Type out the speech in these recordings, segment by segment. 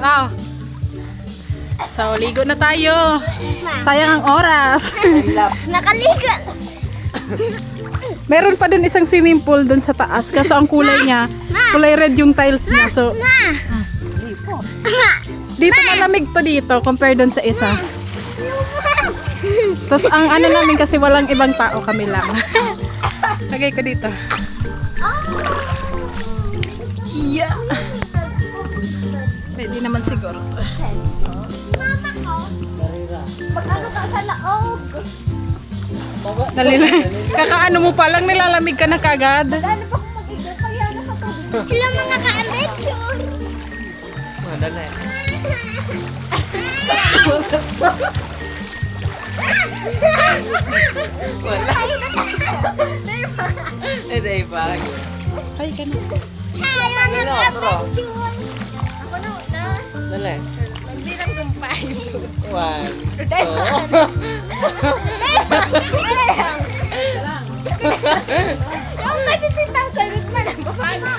Oh. So, ligo na tayo. Sayang ang oras. Nakaliga. Meron pa dun isang swimming pool dun sa taas. Kaso ang kulay niya, kulay red yung tiles niya. So, dito malamig to dito compare dun sa isa. Tapos ang ano namin kasi walang ibang tao, kami lang. Lagay ko dito. Yeah. Pwede naman siguro to. Mama ko. Mag-ano ka sa laog. Kakaano mo pa lang, nilalamig ka na kagad. Ano pa kung mag-iga kaya nakapag... Hello mga ka-adventure. Madali. Wala. Hindi pa. Ay, ka na. Hi mga ka-adventure. Ako na. Dali. Hindi lang gumpay. 1, 2. Ang matititang sagot man ang paano.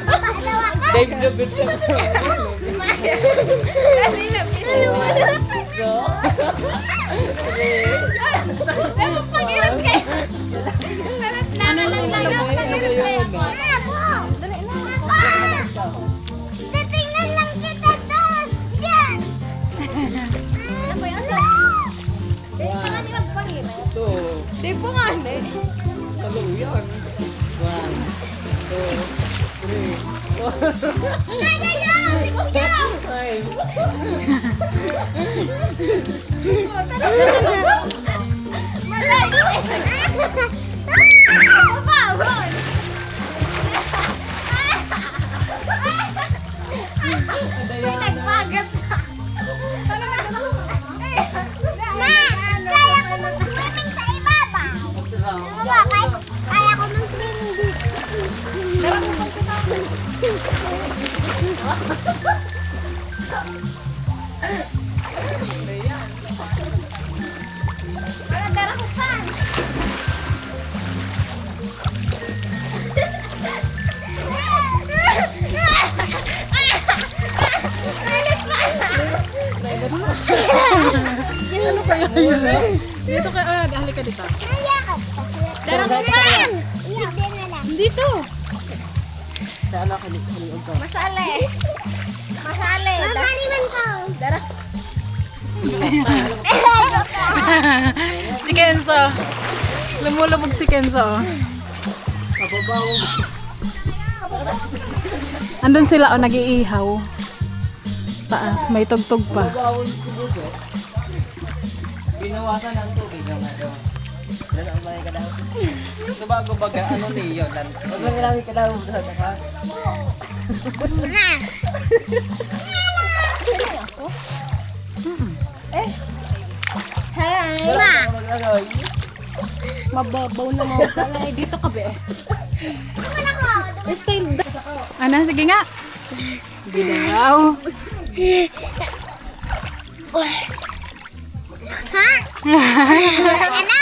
Dave the bit. Dali na pinalo. Pag-irap kayo. Ano lang pag-irap kayo. Dali na. Titingnan lang kita doon. Yan. Ano ba yan? Di magpahirap. 2. Di po nga eh. Talo yan. 1, 2, 3. Nagayaw! Si Kuyaw! 5. Malay! Bawon! Pinagpagat na! Ma! Kaya ko mag-swimming sa ibabaw! Kaya ko mag-swimming dito! Para darakutan! Ano kaya yun? Dito ka, halika dito. Darakutan! Hindi na lang. Dito. Saan ako niliog ka? Masali. Masali. Mamaniman ko. Si Kenzo. Lumulubog si Kenzo. Andun sila o nag-iihaw. Taas, may tugtog pa. Bawon ko buso. Binawasan ang tubig ng ano. Yan ang may kadaw. Ito bago baga ano niyo dan. Wag lang ilami kadaw sa saka. Ma! Mababaw na mga pala. Dito ka be. Style. Ano? Sige nga. Hindi daw. Ha? Ano?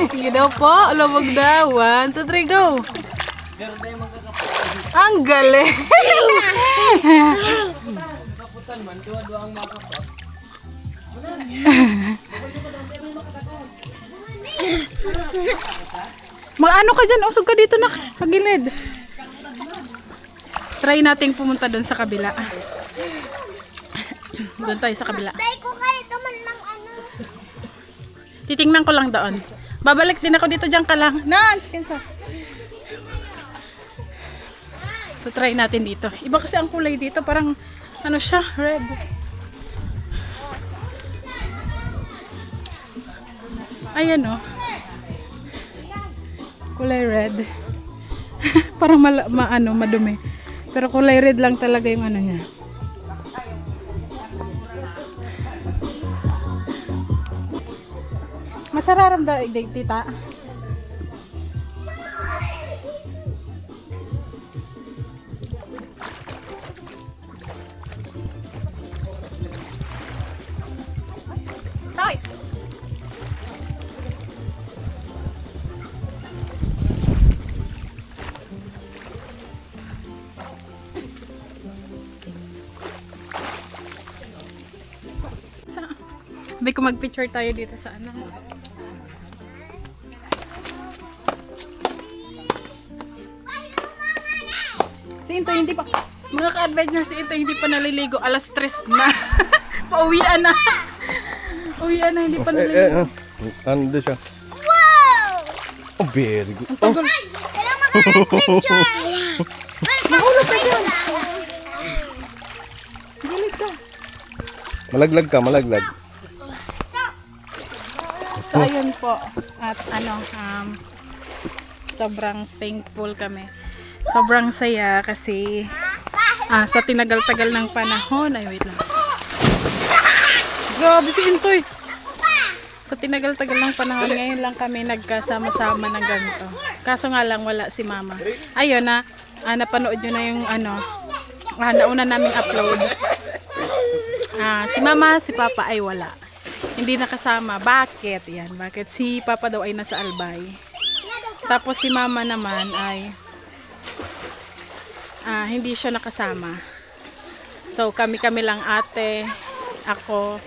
Sige daw po. Lumog daw. 1, 2, 3, go. Ang galing. Kaputan man duwa-duwa ang makapot. Mag-ano ka dyan? Usog ka dito na. Pagilid. Try nating pumunta doon sa kabila. Doon tayo sa kabila. Dahil ko kayo duman ng ano. Titingnan ko lang doon. Babalik din ako dito, dyan ka lang. Nans! Kensa. So try natin dito. Iba kasi ang kulay dito. Parang ano siya? Red. Ayan o. Kulay red. Parang madumi. Pero kulay red lang talaga yung ano niya. Masararamdaman, tita. Toy! Sabi ko mag-picture tayo dito sa ano. Si Intoy hindi pa, mga ka-adventure, si Intoy hindi pa naliligo. Alas 3 na. Pauwian na. Uwian na, hindi pa naliligo. Ando siya. Wow! Oh, very good. Ang tagal. Hello mga adventure! Mahulog ka dyan! Gilid ka. Malaglag ka, malaglag. So ayun po. At ano, sobrang thankful kami. Sobrang saya kasi sa tinagal-tagal ng panahon. Ay, wait lang. Grabe si Intoy. Sa tinagal-tagal ng panahon, ngayon lang kami nagkasama-sama ng ganito. Kaso nga lang wala si Mama. Ayun na, napanood nyo na yung ano, nauna naming upload. Si Mama, si Papa ay wala. Hindi nakasama. Bakit? Yan. Bakit? Si Papa daw ay nasa Albay. Tapos si Mama naman ay hindi siya nakasama. So kami-kami lang ate, ako,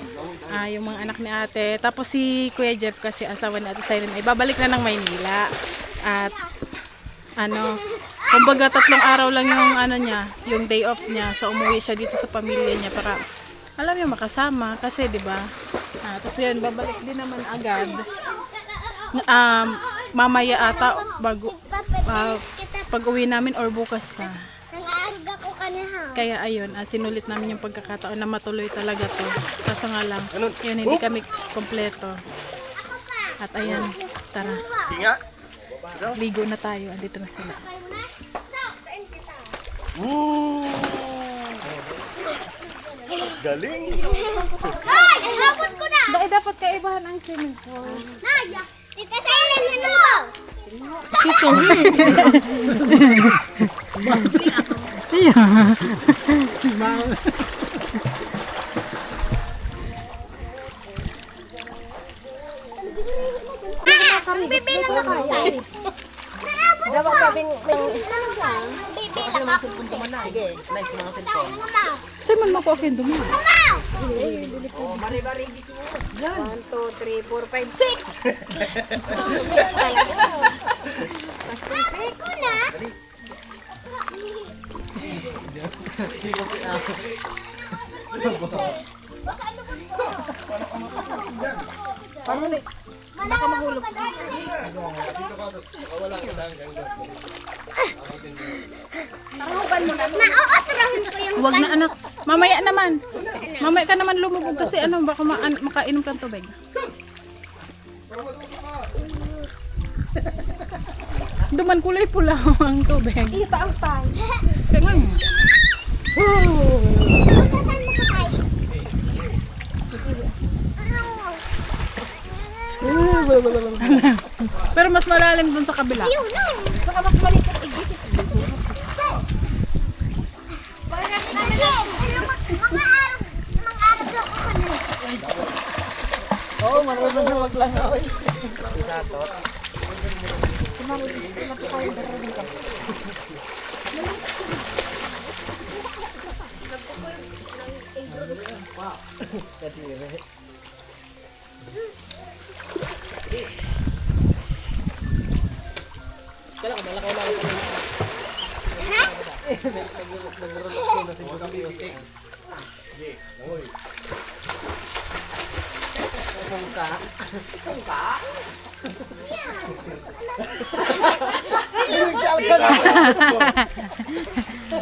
yung mga anak ni ate. Tapos si Kuya Jeff kasi asawa ni Ate Siren ay babalik na ng Maynila. At ano, kumbaga 3 araw lang yung ano niya, yung day off niya. So umuwi siya dito sa pamilya niya para alam niyo makasama kasi 'di ba? Tapos yun, babalik din naman agad. Mamaya ata bago pag-uwi namin or bukas na. Nang-aarga ko kaniha. Kaya ayun, sinulit namin yung pagkakataon na matuloy talaga to. Kaso nga lang, yun, hindi kami kompleto. At ayan, tara. Ligo na tayo. Andito na sila. Galing. Ay! Hapon ko na! Bakit dapat kaibahan ang swimming pool? Naya! Tita Siren, ano? Tito, yeah. Bibilang na kayo. Dapat sabing bibilang ako. Sige, nice mga cellphone. Saan man makuha kayo dumaan? 1, 2, 3, 4, 5, 6. Ako na. Baka mahulog. Nauutrahin ko yung Huwag na anak. Mamaya naman. Mamaya ka naman lumubog kasi ano, baka makainom kang tubig. Duman kulay pula ang tubig. Ito ang pan. Kaya nga. Magkasan mo ka tayo. Pero mas malalim dun sa kabila. Ayun na. Baka mas maliit ang igit. Mga araw ko kanina. Oo, marunong na maglangoy. Sato.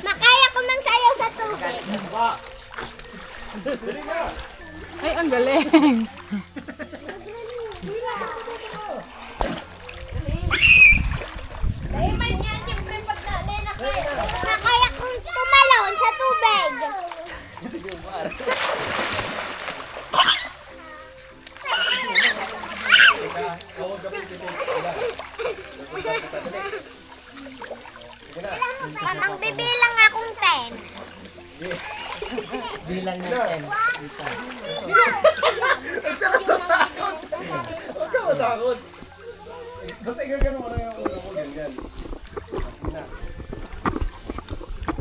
Makaya ko mang sayaw sa tubig. Ay, ang galing. Makaya kong tumalon sa tubig. Mamang bibilang akong 10. Bilang ng 10. Huwag ka matakot. Basta igagano mo na yung ulo mo, ganyan.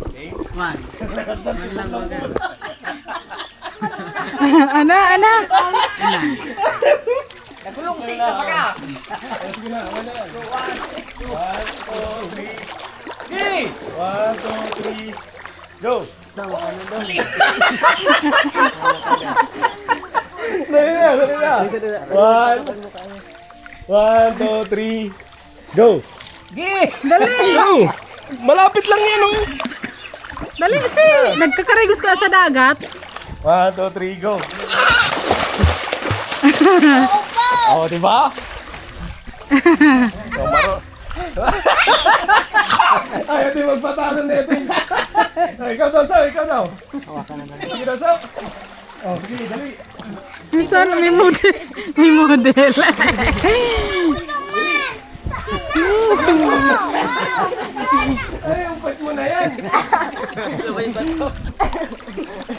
Okay? 1. 1 lang baga. Anak. Nagulong sila pa ka. Sige na, wala yan. 1, 2, 3. Okay! 1, 2, 3. Go! Dali na. 1, 2, 3. Go! Dali. Go! Malapit lang yan, oh! Dali si. Nagkakarigos ka sa dagat. 1, 2, 3, go! Oh, di ba? Oh, maro. Ay, hindi magpatanan na ito isa. Ay, ikaw daw, Sao, ikaw daw. Sige daw, Sao. Oh, sige, dali. Minsan may model. May model. Ay, umpad mo na yan.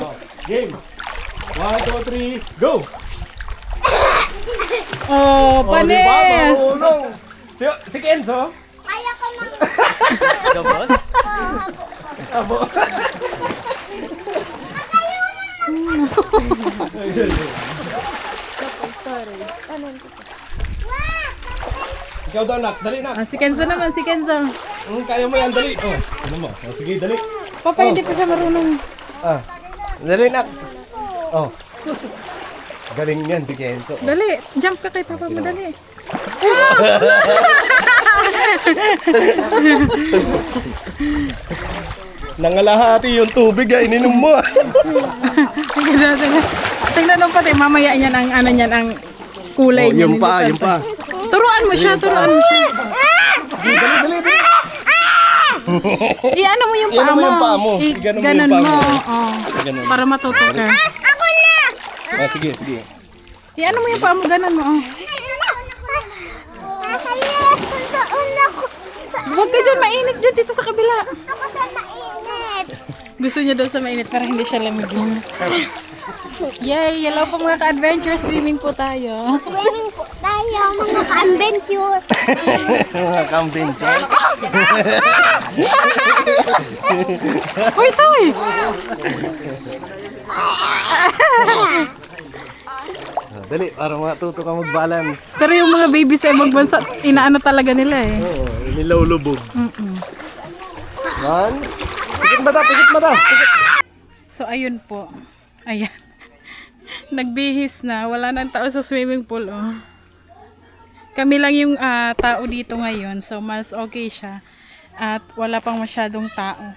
Oh, game. 1, 2, 3, go! Oh, Oh, di ba? panis. Marunong. Si Kenzo. Kaya ko mag... Gabos? Abo. Ikaw daw, nak. Dali, nak. Si Kenzo naman, si Kenzo. Kaya mo yan, dali. Oh, ano mo? Oh, sige, dali. Papa, hindi pa siya marunong. Ah, dali, nak. Oh. Galing yan si Kenzo. Dali, jump ka kay Papa mo, dali. Nangalahati yung tubig, ininom mo. Tingnan mo pati, mamaya niyan ang ano niyan, ang kulay niya. Yung pa, yung pa. Turuan mo siya, turuan mo siya. Sige, dali, dali. I-ano mo yung paa I-ano mo. mo yung paa mo. Ganon Iganon mo yung paa mo. Oh, Ganon. para matuto ka. Ako na! Ah, sige, sige. I-ano mo yung paa mo, ganon mo. Oh. Huwag ka dyan, mainit dyan dito sa kabila. Ako sa mainit. Gusto niya daw sa mainit para hindi siya lamigin. Yay! Hello po mga ka-adventure. Swimming po tayo. Swimming po tayo, mga ka-adventure. Mga kambing dyan. Uy, Toy! Dali, para matuto ka mag-balance. Pero yung mga babies ay magbansa, inaano talaga nila eh. Oo, nilulubog. Mm-mm. 1. Pikit mata, pikit mata. Pikit. So ayun po. Ayan. Nagbihis na. Wala nang tao sa swimming pool. Oh. Kami lang yung tao dito ngayon. So mas okay siya. At wala pang masyadong tao.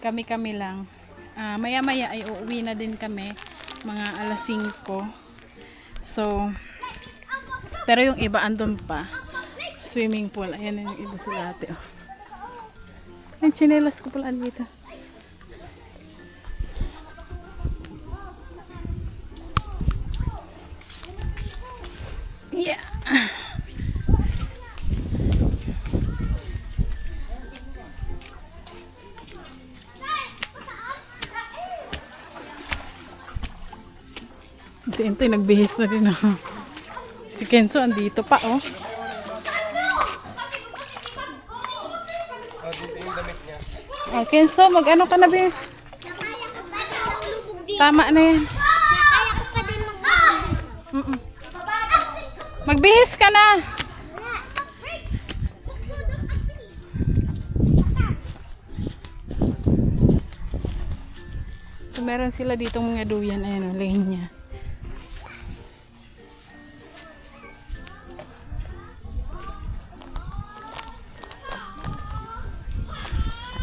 Kami-kami lang. Maya-maya ay uuwi na din kami. Mga alas 5. So, pero yung iba andun pa. Swimming pool. Ayan yung iba sila ate. Oh. Ang chinelas ko pala dito. Yeah. Si Intoy nagbihis na rin oh. Si Kenzo andito pa oh. Oh, Kenzo, mag-ano ka na ba? Tama na yan. Kaya ko pa din Mm-mm. Magbihis ka na. So, meron sila ditong mga duyan. Ayan o, lane niya.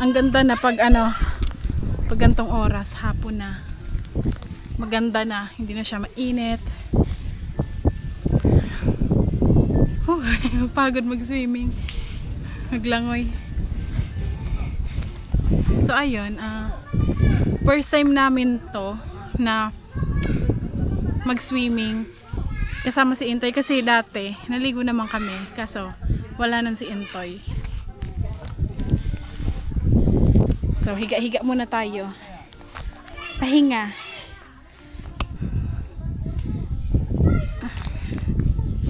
Ang ganda na pag ano, pag gantong oras, hapon na. Maganda na, hindi na siya mainit. Pagod mag-swimming. Maglangoy. So ayun, first time namin to na mag-swimming kasama si Intoy kasi dati naligo naman kami kaso wala nang si Intoy. So higa-higa muna tayo. Pahinga.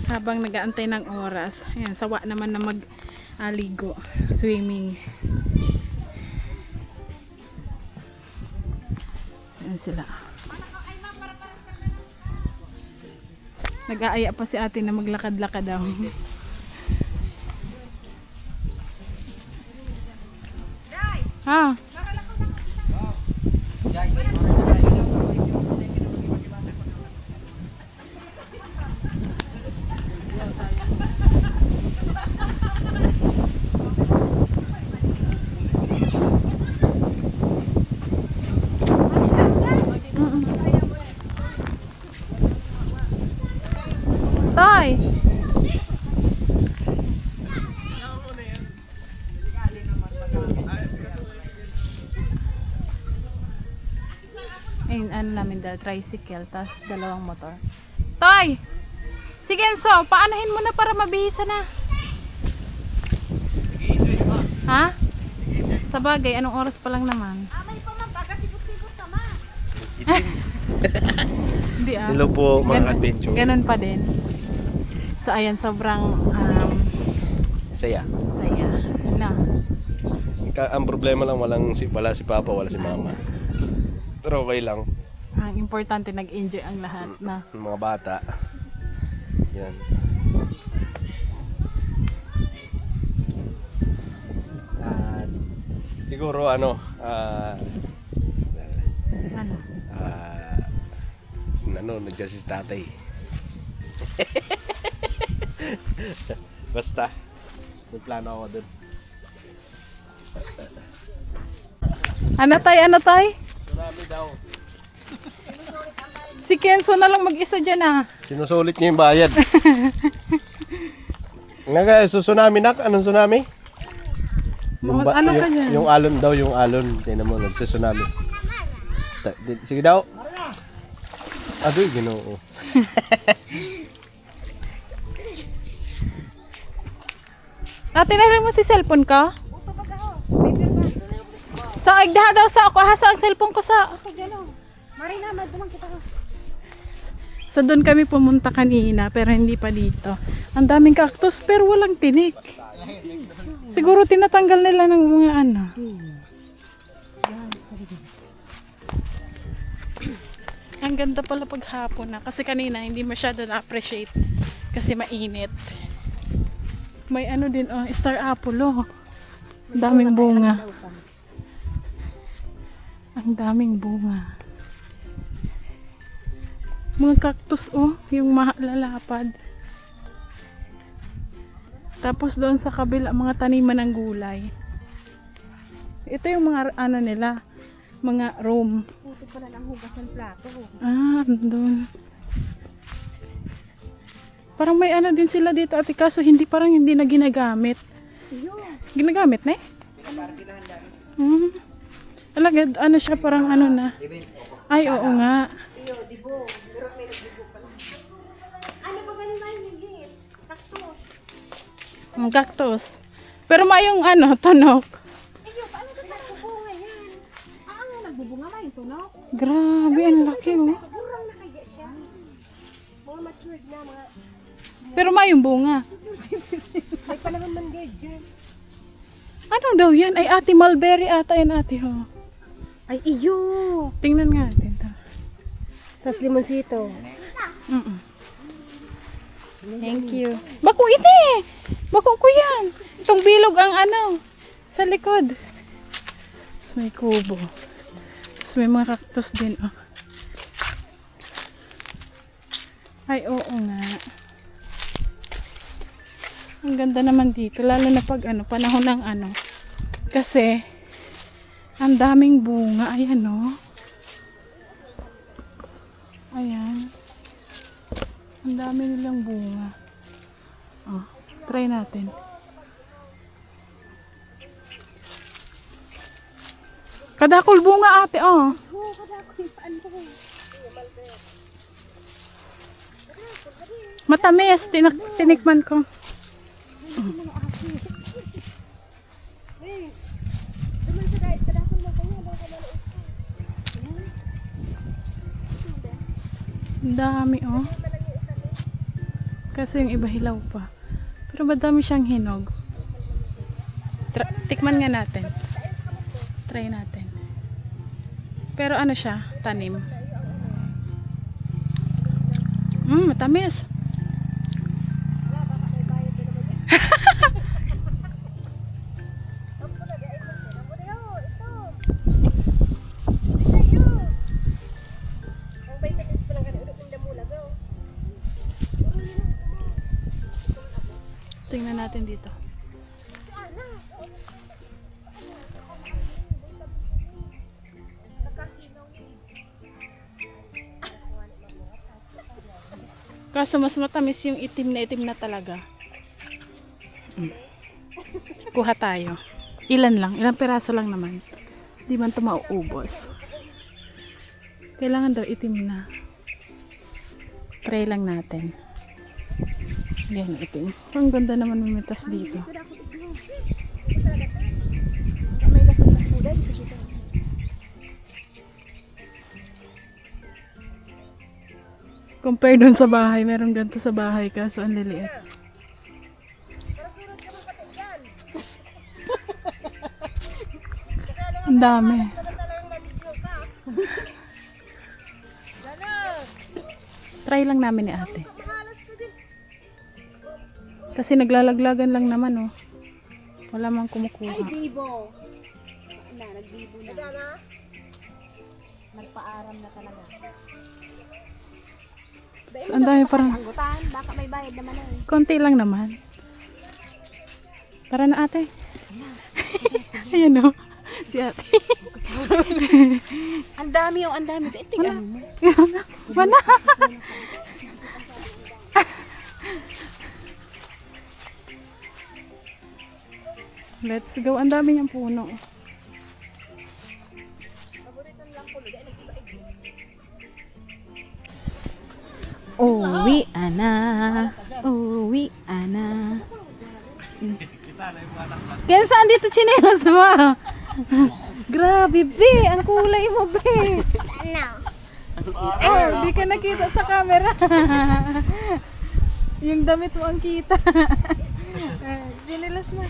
Habang nag-aantay ng oras. Ayan, sawa naman na mag-aligo. Swimming. Yan sila. Nag-aaya pa si ate na maglakad-lakad daw. Ha? Tay! Ayun, ano namin daw, tricycle, tas dalawang motor. Tay! Sige, Enzo, paanahin mo na para mabihisa na. Ha? Sa bagay, anong oras pa lang naman? Amay pa man, baka sipot-sipot ka ma. Hindi ah. Hello po mga Ganun- adventure. Ganun pa din. So ayan, sobrang Saya. saya. Na. Ang problema lang wala si Papa, wala si Mama. Pero okay lang. Ang importante, nag-enjoy ang lahat na. Yung mga bata. Yan. At siguro Ano? nagkasi si tatay. Basta. May plano ako dun. Ano tay? Ano tay? Tsunami daw. Si Kenzo na lang mag-isa dyan ah. Sinusulit niya yung bayad. Nga tsunami nak? Anong tsunami? Ano ka dyan? Yung alon daw, yung alon. Tingnan mo, nagsa-tsunami. Sige daw. Adoy, ginoo. Ate, nalala mo si cellphone ka? Sa igdaha daw sa ako, sa ang cellphone ko sa... Marina, madumang kita ko. So doon kami pumunta kanina, pero hindi pa dito. Ang daming cactus, pero walang tinik. Siguro tinatanggal nila ng mga ano. Ang ganda pala paghapon na. Kasi kanina hindi masyado na-appreciate. Kasi mainit. May ano din, oh, star apple, oh. Ang daming bunga. Ang daming bunga. Mga cactus, oh. Yung malalapad. Tapos doon sa kabila, mga taniman ng gulay. Ito yung mga ano nila. Mga room. Puto pala ng hugas ng plato. Ah, doon. Parang may ano din sila dito ate, kaso parang hindi na ginagamit. Ginagamit na eh? Alagad, ano siya, parang ano na. Ay, oo nga. Ano ba ganun na yung higit? Cactus. Ang cactus. Pero mayong ano, tunok. Iyo, paano ka nagbubunga yan? Ang nagbubunga ma yung tunok. Grabe, ang laki oh. Urang na kaya siya. Mga matured na, mga... Pero mayong bunga. May pa naman manggay dyan. Ano daw yan? Ay, ate, mulberry ata yan ate ho. Ay, iyo! Tingnan nga natin to. Tapos limonsito. Thank you. Bako ini! Bako ko yan. Itong bilog ang ano, sa likod. Tapos may kubo. Tapos may mga cactus din, oh. Ay, oo nga. Ang ganda naman dito, lalo na pag ano, panahon ng ano. Kasi, ang daming bunga. Ayan, oh. Ayan. Ang dami nilang bunga. Oh, try natin. Kadakol bunga ate, oh. Oo, kadako yung paan ko. Matamis, tinikman ko. Duman sa diet, kadako mo kanya. Ang dami, oh. Kasi yung iba hilaw pa. Pero madami siyang hinog. Tikman nga natin. Try natin. Pero ano siya, tanim. Matamis. Tingnan natin dito. Kaso mas matamis yung itim na talaga. Kuha tayo. Ilan lang? Ilang piraso lang naman. Di man ito mauubos. Kailangan daw itim na. Try lang natin. Yan, itim. Ang ganda naman mamitas dito. Compare dun sa bahay, meron ganito sa bahay kaso ang liliit. Ang dami. Try lang namin ni ate. Kasi naglalaglagan lang naman oh. Wala mang kumukuha. Bibo. Nagbibo na. Nagpaaram na talaga. So, ang dami parang Anggutan, baka may bayad naman eh. konti lang naman. Tara na ate. Ayan oh. Si ate. Ang dami. Tingnan mo. Mana? Let's go. Ang dami niyang puno. Uwi ana. Kaya saan dito chinelas mo? Grabe, be. Ang kulay mo, be. Oh, di ka nakita sa camera. Yung damit mo ang kita. Chinelas na.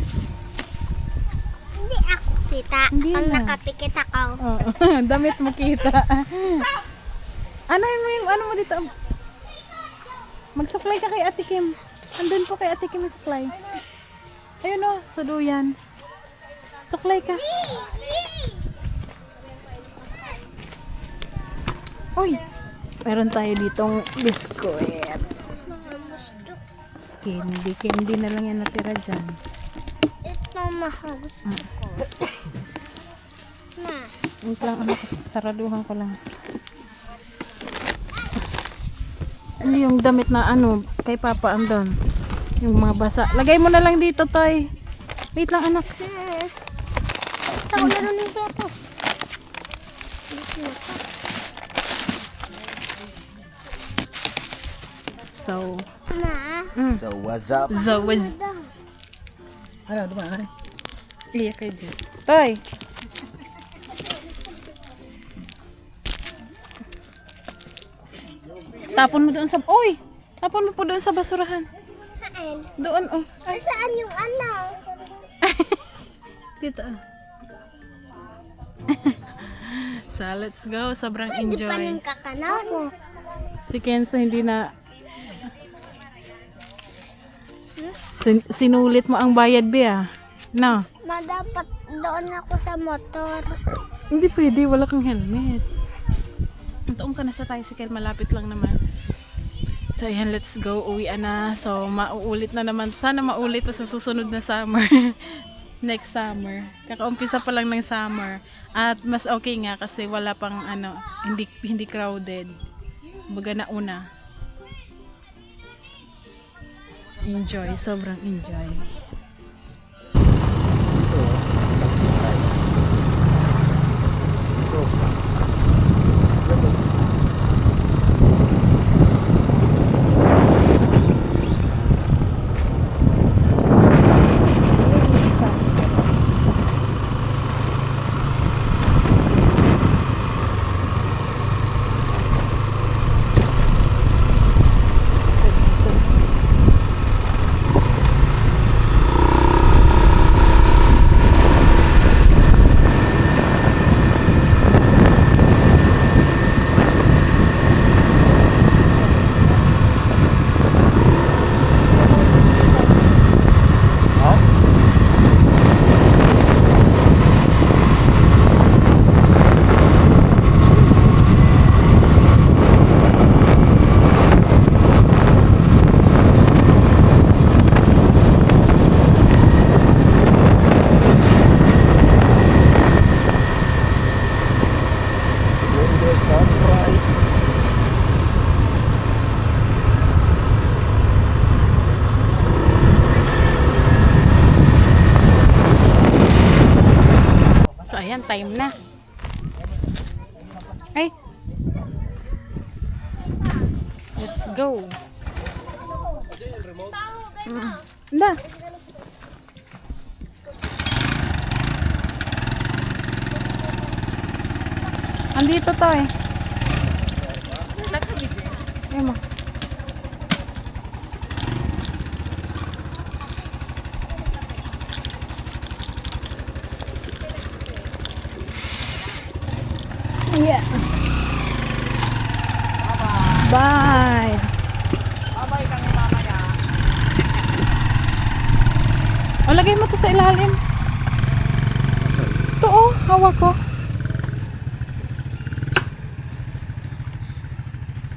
Hindi ako kita. Hindi Pag na. nakapikit ako. Oh, damit mo kita. Ano yung ano mo dito? Magsuklay ka kay Ate Kim. Andun po kay Ate Kim yung suklay. Ayun o, sa duyan. Suklay ka. Uy, meron tayo ditong biskuit. Candy na lang yan natira dyan. Ito mahal. Ma. Wait lang, ano, saraduhan ko lang. Ano yung damit na ano, kay Papa andon? Yung mga basa. Lagay mo na lang dito, Toy. Wait lang, anak. Sa ulo na ng petos. So, Ma. So, what's up? was Ano, dumaan? iya kay Jen. Toy. Tapon mo doon sa... Uy! Tapon mo po doon sa basurahan. Saan? Doon, oh. Ay, saan yung ano? Dito, ah. So, let's go. Sobrang Hindi pa enjoy. nang kakanon. Si Kenzo hindi na... Sinulit mo ang bayad, Be, ah. No. Ma, dapat doon ako sa motor. Hindi pwede. Wala kang helmet. Tuong ka na sa tricycle. Malapit lang naman. So, ayan. Let's go. Uwian na. So, mauulit na naman. Sana maulit sa susunod na summer. Next summer. Kakaumpisa pa lang ng summer. At mas okay nga kasi wala pang ano, hindi crowded. Baga na una. Enjoy, sobrang enjoy. time na. Ay. Let's go. Anda. Andito to eh. Ayun mo. Yeah. Bye. Babay kami mamaya. O, lagay mo to sa ilalim. Ito oh, hawak ko.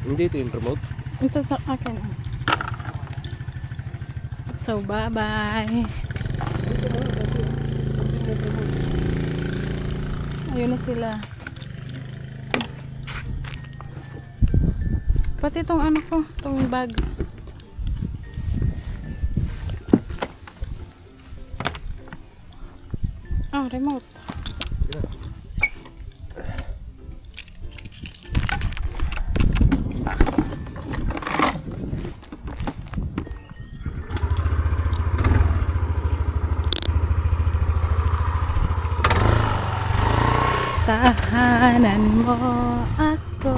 Hindi ito yung remote. Ito sa akin. So, bye-bye. Ayun na sila. Pati itong ano ko, itong bag. Oh, remote. Tahanan mo ako.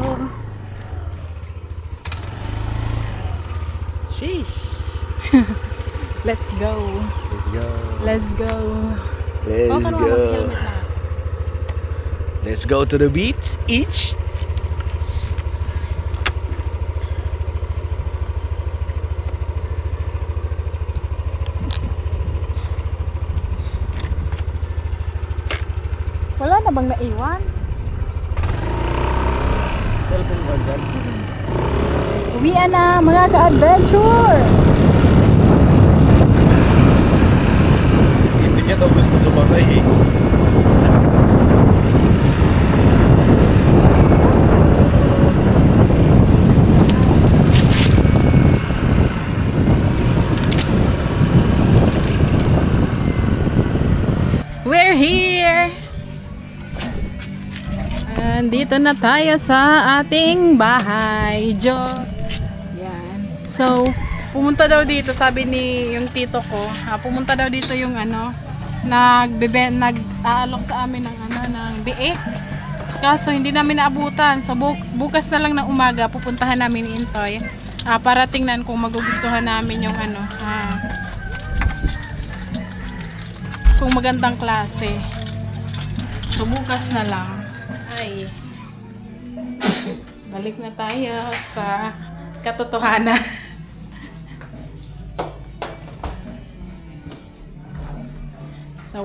Sheesh. Let's go. Let's go. Let's go. Let's Oh, paano go. mag-helmet na? Let's go to the beach each. Wala na bang naiwan? Cellphone ba dyan? Uwian na mga ka-adventure! Hindi niya daw gusto sumakay eh. We're here! Andito na tayo sa ating bahay, Jo. Yan. So, pumunta daw dito, sabi ni yung tito ko, pumunta daw dito yung ano, nag-aalok sa amin ng ano, ng biik. Kaso hindi namin naabutan. So, bukas na lang ng umaga, pupuntahan namin ni Intoy. Para tingnan kung magugustuhan namin yung ano, kung magandang klase. So, bukas na lang. Ay. Balik na tayo sa katotohanan. So,